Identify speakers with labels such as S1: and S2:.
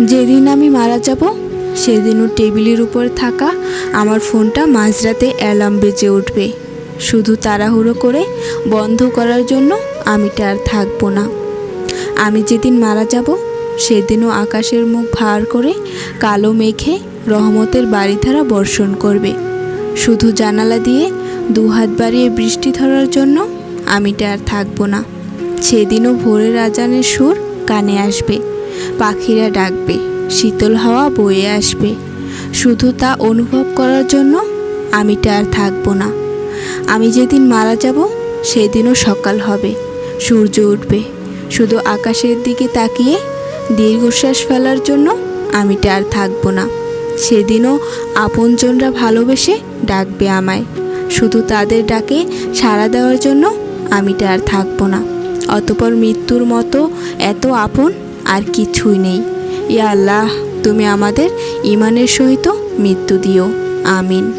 S1: যেদিন আমি মারা যাব সেদিনও টেবিলের উপর থাকা আমার ফোনটা মাঝরাতে অ্যালার্ম বেজে উঠবে। শুধু তাড়াহুড়ো করে বন্ধ করার জন্য আমি আর থাকবো না। আমি যেদিন মারা যাব সেদিনও আকাশের মুখ ভার করে কালো মেঘে রহমতের বারিধারা বর্ষণ করবে। শুধু জানালা দিয়ে দুহাত বাড়িয়ে বৃষ্টি ধরার জন্য আমি আর থাকবো না। সেদিনও ভোরের আজানের সুর কানে আসবে, পাখিরা ডাকবে, শীতল হাওয়া বয়ে আসবে। শুধু তা অনুভব করার জন্য আমি আর থাকবো না। আমি যেদিন মারা যাব সেদিনও সকাল হবে, সূর্য উঠবে। শুধু আকাশের দিকে তাকিয়ে দীর্ঘশ্বাস ফেলার জন্য আমি আর থাকবো না। সেদিনও আপনজনরা ভালোবেসে ডাকবে আমায়, শুধু তাদের ডাকে সাড়া দেওয়ার জন্য আমি আর থাকবো না। অতঃপর মৃত্যুর মতো এত আপন আর কিছুই নেই। ইয়া আল্লাহ, তুমি আমাদের ঈমানের সহিত মৃত্যু দিও। আমিন।